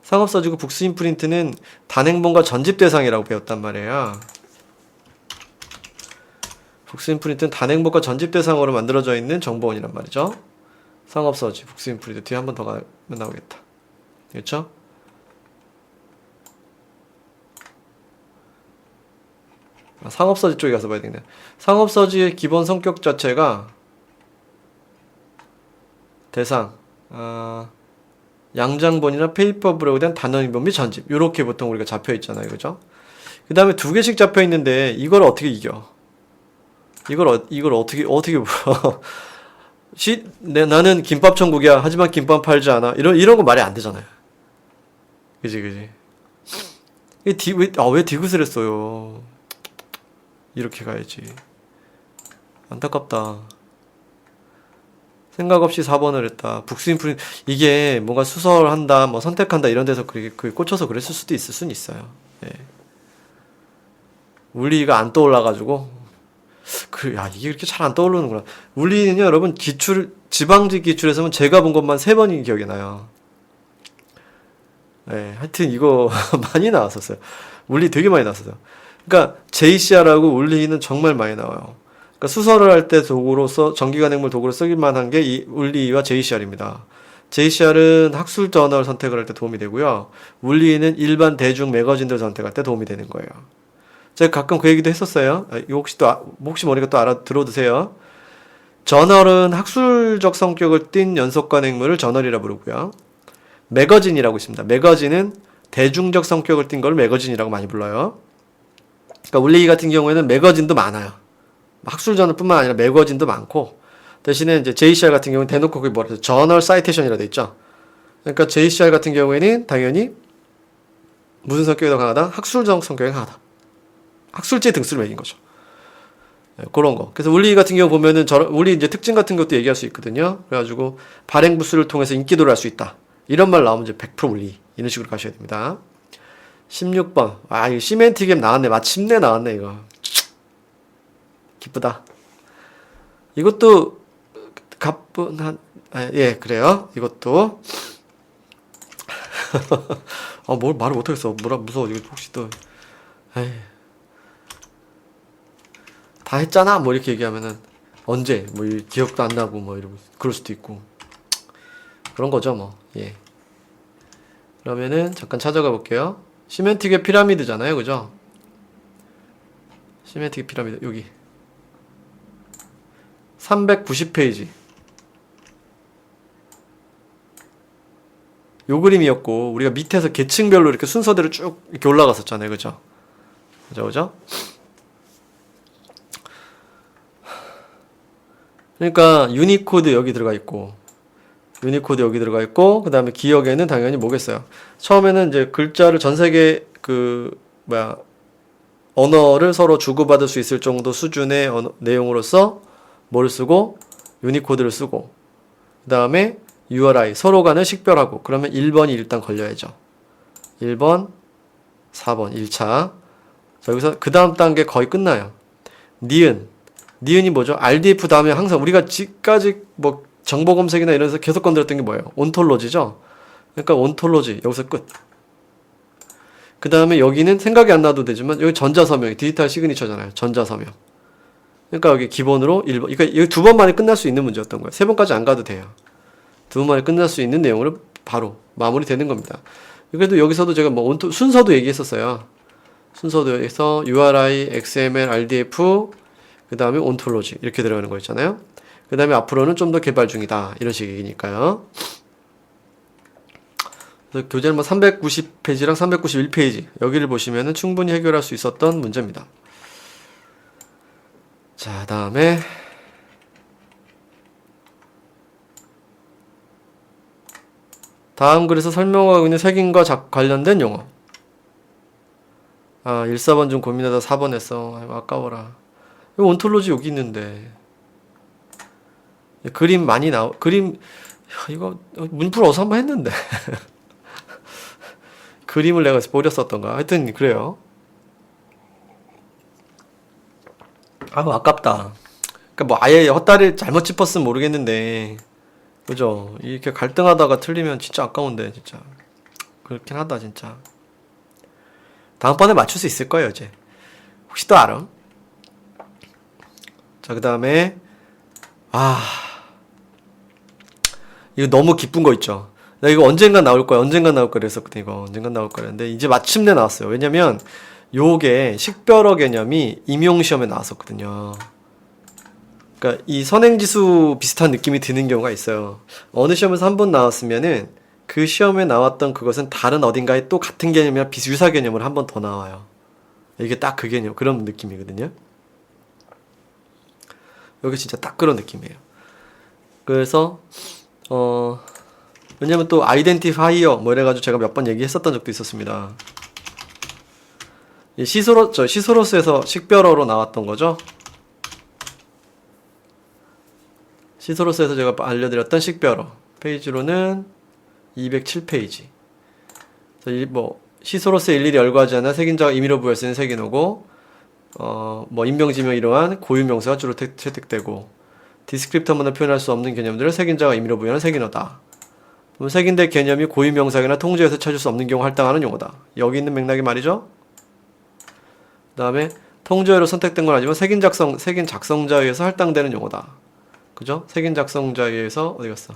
상업서지고 북스인프린트는 단행본과 전집 대상이라고 배웠단 말이에요. 북스인프린트는 단행본과 전집 대상으로 만들어져 있는 정보원이란 말이죠. 상업서지, 북스인프린트. 뒤에 한 번 더 가면 나오겠다. 그렇죠? 상업서지 쪽에 가서 봐야 되겠네. 상업서지의 기본 성격 자체가 대상, 양장본이나 페이퍼블록에 대한 단원인본 및 전집 요렇게 보통 우리가 잡혀 있잖아요. 그죠? 그 다음에 두 개씩 잡혀 있는데 이걸 어떻게 이겨? 이걸 어떻게 물어? 나는 김밥 천국이야. 하지만 김밥 팔지 않아. 이런 거 말이 안 되잖아요. 그지? 왜 디귿을 했어요? 이렇게 가야지. 안타깝다. 생각 없이 4번을 했다. 북스인프린 이게 뭔가 수설한다, 뭐 선택한다 이런 데서 그 꽂혀서 그랬을 수도 있을 수는 있어요. 물리가 안 떠올라가지고 이게 이렇게 잘 안 떠오르는구나. 물리는요 여러분 지방지 기출에서는 제가 본 것만 3번이 기억이 나요. 하여튼 이거 많이 나왔었어요. 물리 되게 많이 나왔어요. 그러니까 JCR하고 물리는 정말 많이 나와요. 그러니까 수설을 할 때 도구로서 전기간행물 도구로 쓰기만 한 게 이 물리와 JCR입니다. JCR은 학술 저널 선택을 할 때 도움이 되고요. 물리는 일반 대중 매거진들 선택할 때 도움이 되는 거예요. 제가 가끔 그 얘기도 했었어요. 이거 혹시 모르니까 또 들어두세요. 저널은 학술적 성격을 띤 연속간행물을 저널이라 부르고요. 매거진이라고 있습니다. 매거진은 대중적 성격을 띈 걸 매거진이라고 많이 불러요. 그러니까 물리 같은 경우에는 매거진도 많아요. 학술 저널뿐만 아니라 매거진도 많고, 대신에 이제 JCR 같은 경우는 대놓고 그게 뭐라 해서 저널 사이테이션이라 돼 있죠. 그러니까 JCR 같은 경우에는 당연히 무슨 성격이 더 강하다? 학술적 성격이 강하다. 학술지 등수를 매긴 거죠. 그런 거. 그래서 물리 같은 경우 보면은 물리 이제 특징 같은 것도 얘기할 수 있거든요. 그래가지고 발행부수를 통해서 인기도를 할 수 있다. 이런 말 나오면 이제 100% 물리. 이런 식으로 가셔야 됩니다. 16번. 이거 시멘티겜 나왔네. 마침내 나왔네, 이거. 기쁘다. 이것도 가뿐한, 그래요. 이것도. 뭘 말을 못하겠어. 무서워. 이거 혹시 또, 다 했잖아? 뭐 이렇게 얘기하면은, 언제? 뭐 기억도 안 나고, 뭐 이러고, 그럴 수도 있고. 그런 거죠, 뭐. 그러면은, 잠깐 찾아가 볼게요. 시멘틱의 피라미드잖아요, 그죠? 시멘틱의 피라미드, 여기. 390페이지. 요 그림이었고, 우리가 밑에서 계층별로 이렇게 순서대로 쭉 이렇게 올라갔었잖아요, 그죠? 그죠? 그러니까, 유니코드 여기 들어가 있고, 그 다음에 기억에는 당연히 뭐겠어요? 처음에는 이제 글자를 전 세계 언어를 서로 주고받을 수 있을 정도 수준의 내용으로서 뭐를 쓰고, 유니코드를 쓰고, 그 다음에 URI, 서로 간을 식별하고, 그러면 1번이 일단 걸려야죠. 1번, 4번, 1차. 자, 여기서 그 다음 단계 거의 끝나요. 니은이 뭐죠? RDF 다음에 항상 우리가 지금까지 뭐 정보 검색이나 이런 데서 계속 건드렸던 게 뭐예요? 온톨로지죠? 그러니까 온톨로지, 여기서 끝. 그 다음에 여기는 생각이 안 나도 되지만, 여기 전자서명, 디지털 시그니처잖아요. 전자서명. 그러니까 여기 기본으로 1번. 그러니까 여기 2번 만에 끝날 수 있는 문제였던 거예요. 3번까지 안 가도 돼요. 2번 만에 끝날 수 있는 내용으로 바로 마무리 되는 겁니다. 그래도 여기서도 제가 뭐 순서도 얘기했었어요. 순서도에서 URI, XML, RDF, 그 다음에 온톨로지 이렇게 들어가는 거 있잖아요. 그 다음에 앞으로는 좀 더 개발 중이다. 이런 식이니까요. 교재는 뭐 390페이지랑 391페이지 여기를 보시면은 충분히 해결할 수 있었던 문제입니다. 자, 다음에 다음 글에서 설명하고 있는 색인과 관련된 용어. 1, 4번 좀 고민하다 4번 했어. 아까워라. 이거 온톨로지 여기 있는데. 그림 많이 이거 문풀 어서 한번 했는데. 그림을 내가 버렸었던가. 하여튼 그래요. 아깝다. 그러니까 뭐 아예 헛다리 잘못 짚었으면 모르겠는데, 그죠? 이렇게 갈등하다가 틀리면 진짜 아까운데, 진짜. 그렇긴 하다, 진짜. 다음번에 맞출 수 있을 거예요, 이제. 혹시 또 알아? 자, 그 다음에, 이거 너무 기쁜 거 있죠? 나 이거 언젠간 나올 거야 그랬었거든, 이거. 언젠간 나올 거야. 근데 이제 마침내 나왔어요. 왜냐면, 요게 식별어 개념이 임용시험에 나왔었거든요. 그러니까 이 선행지수 비슷한 느낌이 드는 경우가 있어요. 어느 시험에서 한 번 나왔으면은 그 시험에 나왔던 그것은 다른 어딘가에 또 같은 개념이나 유사 개념으로 한 번 더 나와요. 이게 딱 그 개념, 그런 느낌이거든요. 여기 진짜 딱 그런 느낌이에요. 그래서 왜냐면 또 아이덴티파이어 뭐 이래가지고 제가 몇 번 얘기했었던 적도 있었습니다. 시소로스에서 식별어로 나왔던 거죠. 시소로스에서 제가 알려드렸던 식별어 페이지로는 207페이지. 시소로스에 일일이 열거하지 않아 색인자가 임의로 부여할 수 있는 색인어고, 뭐 인명지명 이러한 고유명사가 주로 채택되고, 디스크립터문을 표현할 수 없는 개념들을 색인자가 임의로 부여하는 색인어다. 색인대 개념이 고유명사나 통제에서 찾을 수 없는 경우 할당하는 용어다. 여기 있는 맥락이 말이죠. 그 다음에 통제어로 선택된 건 아니지만 색인 작성자에 의해서 할당되는 용어다. 그죠? 색인 작성자에 의해서 어디 갔어?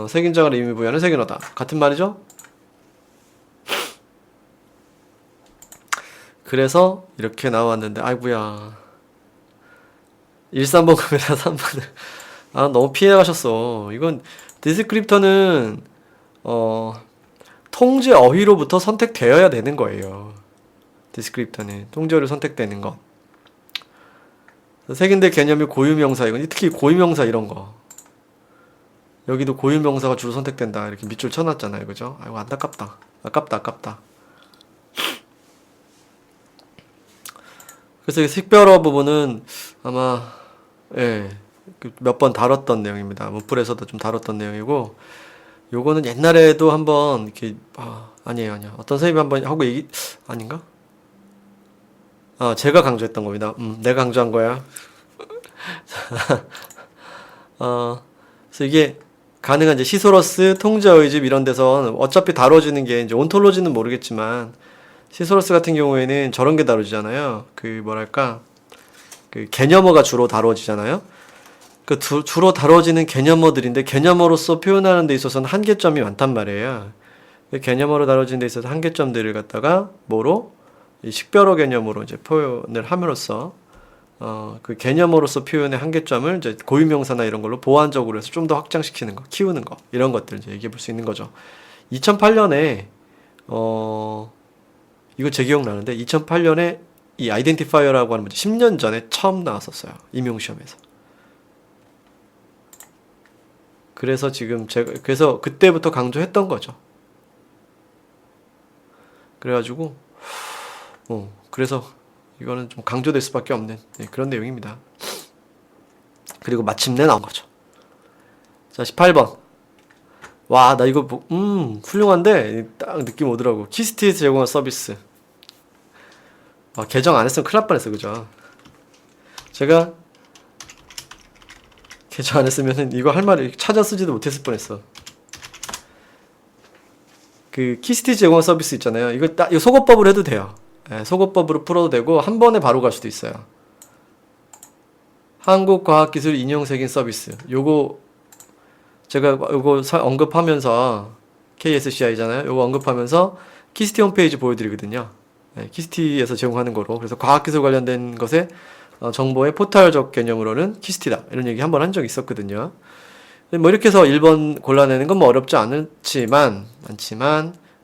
색인자가 임의 부여하는 색인어다. 같은 말이죠? 그래서 이렇게 나왔는데 아이고야 13번급이라 3번을 너무 피해가셨어. 이건 디스크립터는 통제 어휘로부터 선택되어야 되는 거예요. 디스크립터는 통제어로 선택되는 것. 색인대 개념이 고유명사, 이건 특히 고유명사 이런 거. 여기도 고유명사가 주로 선택된다 이렇게 밑줄 쳐놨잖아요. 그죠? 아이고 안타깝다. 아깝다. 그래서 이 식별어 부분은 아마 몇 번 다뤘던 내용입니다. 문풀에서도 좀 다뤘던 내용이고, 요거는 옛날에도 한번 이렇게 아니에요. 어떤 선생님이 한번 하고 아닌가? 제가 강조했던 겁니다. 내가 강조한 거야. 그래서 이게 가능한 이제 시소러스, 통제어의집 이런 데서 어차피 다뤄지는 게 이제 온톨로지는 모르겠지만 시소러스 같은 경우에는 저런 게 다루지잖아요. 그 개념어가 주로 다뤄지잖아요. 주로 다뤄지는 개념어들인데 개념어로서 표현하는 데 있어서는 한계점이 많단 말이에요. 개념어로 다뤄지는 데 있어서 한계점들을 갖다가 이 식별어 개념으로 이제 표현을 함으로써 그 개념어로서 표현의 한계점을 이제 고유명사나 이런 걸로 보완적으로 해서 좀 더 확장시키는 거, 키우는 거 이런 것들 이제 얘기해 볼 수 있는 거죠. 2008년에 이거 제 기억나는데 2008년에 이 아이덴티파이어라고 하는 문제 10년 전에 처음 나왔었어요. 임용시험에서. 그래서 그래서 그때부터 강조했던 거죠. 그래가지고 그래서 이거는 좀 강조될 수밖에 없는 그런 내용입니다. 그리고 마침내 나온 거죠. 자, 18번. 와, 나 이거 훌륭한데 딱 느낌 오더라고. 키스티에서 제공한 서비스. 개정 안 했으면 큰일 날 뻔했어. 그죠? 제가 개정 안 했으면은 이거 할 말을 찾아 쓰지도 못했을 뻔했어. 그 키스티 제공한 서비스 있잖아요. 이거 속어법으로 해도 돼요. 속어법으로 풀어도 되고 한 번에 바로 갈 수도 있어요. 한국과학기술 인용색인 서비스. 제가 요거 언급하면서 KSCI잖아요. 요거 언급하면서 키스티 홈페이지 보여드리거든요. 키스티에서 제공하는 거로. 그래서 과학기술 관련된 것에 정보의 포탈적 개념으로는 키스티다. 이런 얘기 한번 한 적이 있었거든요. 뭐 이렇게 해서 1번 골라내는 건 뭐 어렵지 않지만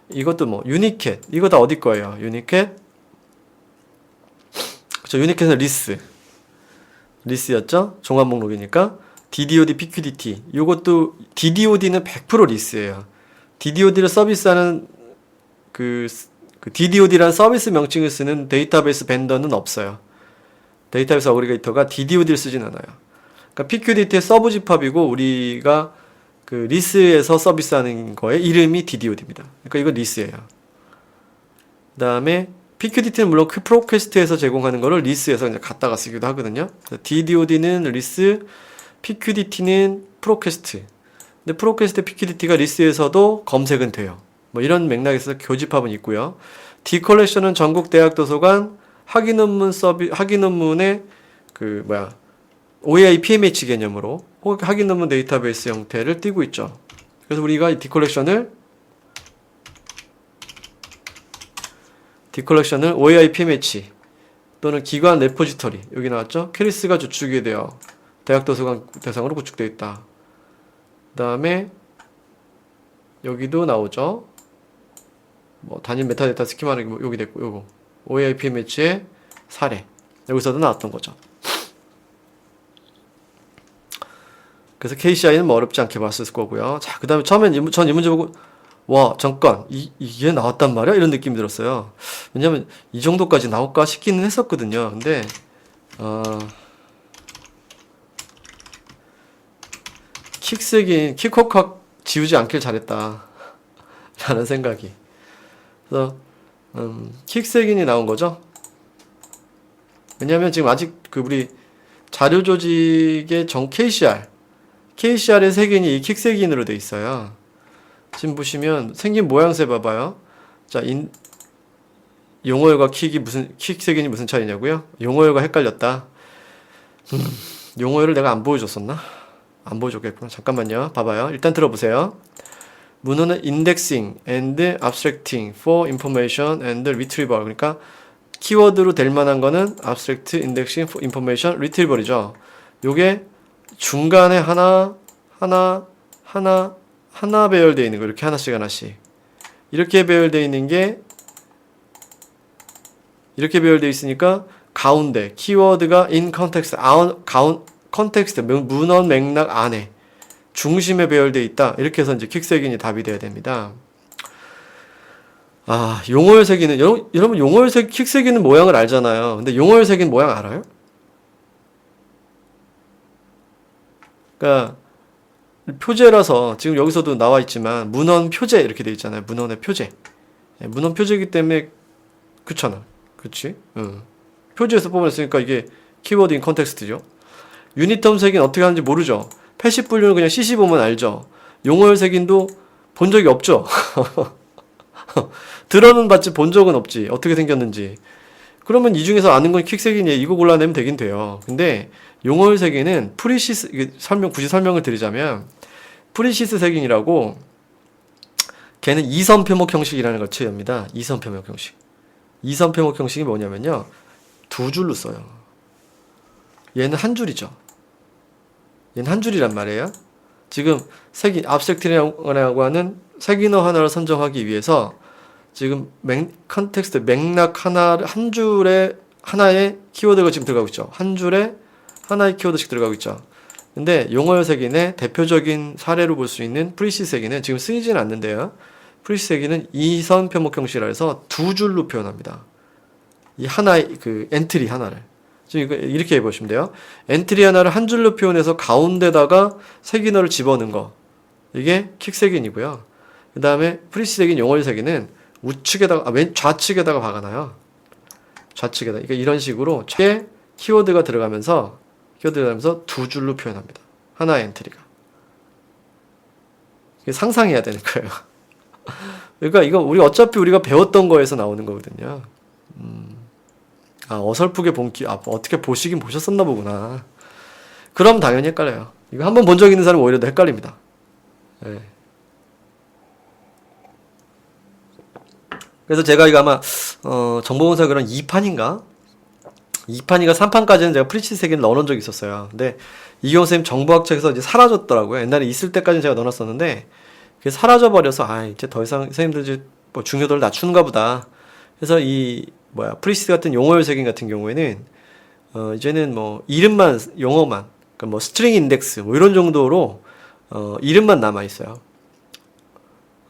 이것도 유니캣. 이거 다 어디 거예요? 유니캣. 그쵸. 유니캣은 리스였죠? 종합 목록이니까. DDoD, PQDT. 요것도 DDoD는 100% 리스예요. DDoD를 서비스하는 그 DDoD라는 서비스 명칭을 쓰는 데이터베이스 벤더는 없어요. 데이터베이스 어그리게이터가 DDoD를 쓰진 않아요. 그러니까 PQDT의 서브 집합이고 우리가 그 리스에서 서비스하는 거의 이름이 DDoD입니다. 그러니까 이거 리스예요. 그 다음에 PQDT는 물론 프로퀘스트에서 제공하는 거를 리스에서 그냥 갖다가 쓰기도 하거든요. DDoD는 리스, PQDT는 프로퀘스트. 근데 프로퀘스트, PQDT가 리스에서도 검색은 돼요. 뭐 이런 맥락에서 교집합은 있고요. 디컬렉션은 전국 대학 도서관 학위 논문의 OAI PMH 개념으로 학위 논문 데이터베이스 형태를 띄고 있죠. 그래서 우리가 이 디컬렉션을 OAI PMH 또는 기관 레포지터리 여기 나왔죠. 캐리스가 주축이 되어 대학 도서관 대상으로 구축되어 있다. 그 다음에 여기도 나오죠. 단일 메타데이터 스키마는 여기 됐고, 요거. OAI PMH의 사례. 여기서도 나왔던 거죠. 그래서 KCI는 어렵지 않게 봤을 거고요. 자, 그 다음에 처음엔 전 이 문제 보고, 와, 잠깐, 이게 나왔단 말이야? 이런 느낌이 들었어요. 왜냐면, 이 정도까지 나올까 싶기는 했었거든요. 근데, 킥콕 지우지 않길 잘했다. 라는 생각이. 그래서 킥색인이 나온 거죠. 왜냐하면 지금 아직 그 우리 자료 조직의 KCR의 색인이 이 킥색인으로 돼 있어요. 지금 보시면 생긴 모양새 봐봐요. 자, 용어열과 킥색인이 무슨 차이냐고요? 용어열과 헷갈렸다. 용어열을 내가 안 보여줬었나? 안 보여줬겠구나. 잠깐만요. 봐봐요. 일단 들어보세요. 문헌은 indexing and abstracting for information and retrieval. 그러니까 키워드로 될 만한 거는 abstract, indexing, for information, retrieval이죠. 요게 중간에 하나 배열되어 있는 거. 이렇게 하나씩 이렇게 배열되어 있는 게 이렇게 배열되어 있으니까 가운데 키워드가 in context, 컨텍스트, 문헌 맥락 안에 중심에 배열되어 있다. 이렇게 해서 이제 킥색인이 답이 돼야 됩니다. 아, 용어열 색인은 여러분 용어열 킥색인은 모양을 알잖아요. 근데 용어열 색인 모양 알아요? 그러니까 표제라서 지금 여기서도 나와 있지만 문헌 표제 이렇게 되어 있잖아요. 문헌의 표제. 문헌 표제이기 때문에 그렇잖아. 그치? 표지에서 뽑아냈으니까 이게 키워드인 컨텍스트죠. 유니텀 색인 어떻게 하는지 모르죠. 패시브 분류는 그냥 CC 보면 알죠. 용어열 색인도 본 적이 없죠. 들어는 봤지 본 적은 없지. 어떻게 생겼는지. 그러면 이 중에서 아는 건 킥색인이에요. 이거 골라내면 되긴 돼요. 근데 용어열 색인은 프리시스, 굳이 설명을 드리자면 프리시스 색인이라고 걔는 2선 표목 형식이라는 걸 취합니다. 2선 표목 형식. 2선 표목 형식이 뭐냐면요. 두 줄로 써요. 얘는 한 줄이죠. 얘는 한 줄이란 말이에요. 지금 abstract이라고 하는 색인어 하나를 선정하기 위해서 지금 컨텍스트 맥락 한 줄에 하나의 키워드가 지금 들어가고 있죠. 한 줄에 하나의 키워드씩 들어가고 있죠. 근데 용어열 색인의 대표적인 사례로 볼 수 있는 프리시스 색인은 지금 쓰이지는 않는데요. 프리시스 색인은 2선 표목 형식이라 해서 두 줄로 표현합니다. 이 하나의 그 엔트리 하나를. 지금 이렇게 해보시면 돼요. 엔트리 하나를 한 줄로 표현해서 가운데다가 색인어를 집어넣은 거. 이게 킥색인이고요. 그 다음에 프리시스 색인 용어열 색인은 우측에다가, 좌측에다가 박아놔요. 좌측에다. 그러니까 이런 식으로 최 키워드가 들어가면서 두 줄로 표현합니다. 하나의 엔트리가. 상상해야 되는 거예요. 그러니까 이거 어차피 우리가 배웠던 거에서 나오는 거거든요. 어설프게 어떻게 보시긴 보셨었나 보구나. 그럼 당연히 헷갈려요. 이거 한번 본 적 있는 사람은 오히려 더 헷갈립니다. 네. 그래서 제가 이거 아마 정보분석 그런 2판인가 3판까지는 제가 프리시스 색인을 넣어놓은 적이 있었어요. 근데 이경 선생님 정보학책에서 이제 사라졌더라고요. 옛날에 있을 때까지는 제가 넣어놨었는데 그게 사라져버려서 이제 더 이상 선생님들 이제 뭐 중요도를 낮추는가 보다. 그래서 프리시스 같은 용어열 색인 같은 경우에는 이제는 뭐 이름만 용어만 그러니까 뭐 스트링 인덱스 뭐 이런 정도로 이름만 남아 있어요.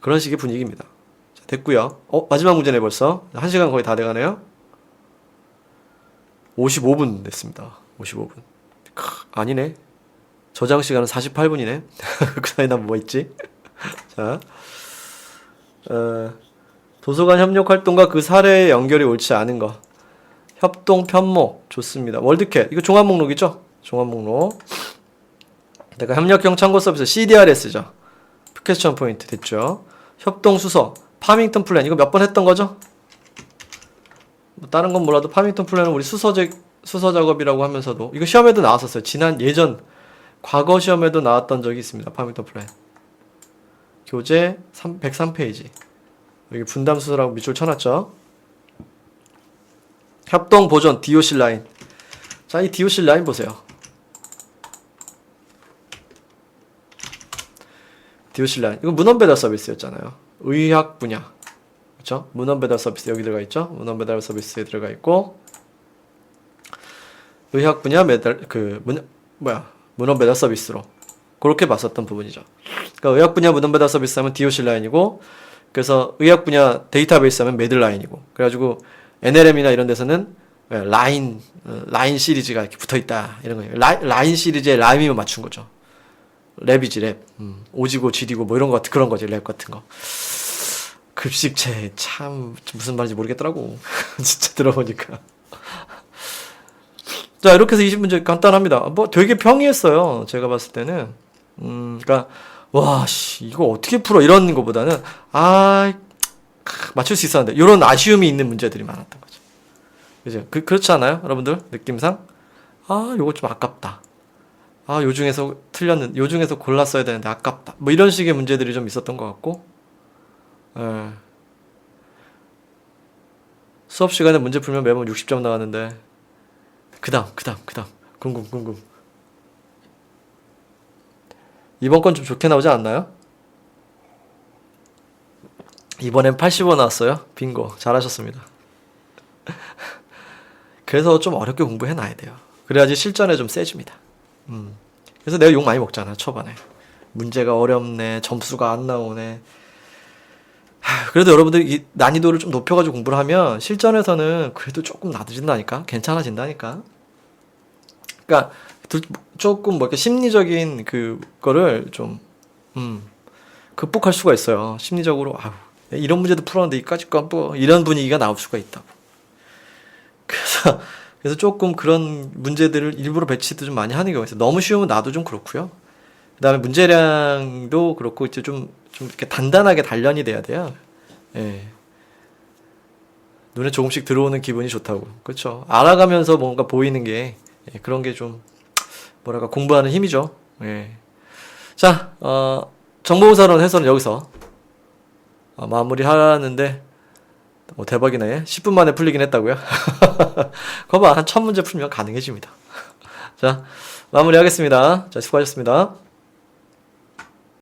그런 식의 분위기입니다. 자, 됐고요. 마지막 문제네 벌써. 1시간 거의 다 돼가네요. 55분 됐습니다. 55분. 아니네. 저장 시간은 48분이네. 그 사이에 난 뭐 있지? 자, 도서관 협력 활동과 그 사례의 연결이 옳지 않은 거. 협동 편목 좋습니다. 월드캣 이거 종합 목록이죠? 종합 목록. 내가 협력형 참고 서비스 CDRS죠. 퀘스천 포인트 됐죠? 협동 수서 파밍턴 플랜 이거 몇 번 했던 거죠? 뭐 다른 건 몰라도 파밍턴 플랜은 우리 수서 작업이라고 하면서도 이거 시험에도 나왔었어요. 과거 시험에도 나왔던 적이 있습니다. 파밍턴 플랜. 교재 103페이지. 여기 분담 수서라고 밑줄 쳐놨죠. 협동 보존 DOC 라인. 자, 이 DOC 라인 보세요. DOC 라인. 이거 문헌 배달 서비스였잖아요. 의학 분야. 그렇죠? 문헌 배달 서비스 여기 들어가 있죠? 문헌 배달 서비스에 들어가 있고 의학 분야 문헌 배달 서비스로 그렇게 봤었던 부분이죠. 그러니까 의학 분야 문헌 배달 서비스 하면 DOC 라인이고 그래서 의학 분야 데이터베이스 하면 매들 라인이고 그래가지고 NLM이나 이런 데서는 라인 시리즈가 이렇게 붙어있다 이런 거예요. 라인 시리즈에 라임이면 맞춘 거죠. 랩이지 랩. 오지고 지디고 뭐 이런 거 같은 그런 거지 랩 같은 거. 급식체 참 무슨 말인지 모르겠더라고. 진짜 들어보니까. 자, 이렇게 해서 20문제 간단합니다. 뭐 되게 평이했어요. 제가 봤을 때는. 그러니까 와, 씨, 이거 어떻게 풀어? 이런 거보다는 맞출 수 있었는데 이런 아쉬움이 있는 문제들이 많았던 거죠. 그죠? 그렇지 않아요? 여러분들 느낌상? 요거 좀 아깝다. 요 중에서 틀렸는데, 요 중에서 골랐어야 되는데 아깝다. 뭐 이런 식의 문제들이 좀 있었던 것 같고, 예. 수업 시간에 문제 풀면 매번 60점 나왔는데, 그 다음. 궁금. 이번 건 좀 좋게 나오지 않나요? 이번엔 85 나왔어요. 빙고. 잘하셨습니다. 그래서 좀 어렵게 공부해놔야 돼요. 그래야지 실전에 좀 세집니다. 그래서 내가 욕 많이 먹잖아, 초반에. 문제가 어렵네, 점수가 안 나오네. 그래도 여러분들 이 난이도를 좀 높여가지고 공부를 하면 실전에서는 그래도 조금 나아진다니까? 괜찮아진다니까? 그러니까 조금 뭐 이렇게 심리적인 그거를 좀 극복할 수가 있어요. 심리적으로 이런 문제도 풀었는데 이까짓 거 뭐 이런 분위기가 나올 수가 있다고. 그래서 조금 그런 문제들을 일부러 배치도 좀 많이 하는 경우가 있어요. 너무 쉬우면 나도 좀 그렇고요. 그다음에 문제량도 그렇고 이제 좀 이렇게 단단하게 단련이 돼야 돼요. 예. 눈에 조금씩 들어오는 기분이 좋다고. 그렇죠. 알아가면서 뭔가 보이는 게 그런 게 좀 뭐랄까 공부하는 힘이죠. 예. 자, 정보사론 해설은 여기서 마무리하는데 대박이네. 10분 만에 풀리긴 했다고요? 거봐, 한 1000문제 풀면 가능해집니다. 자, 마무리하겠습니다. 자, 수고하셨습니다.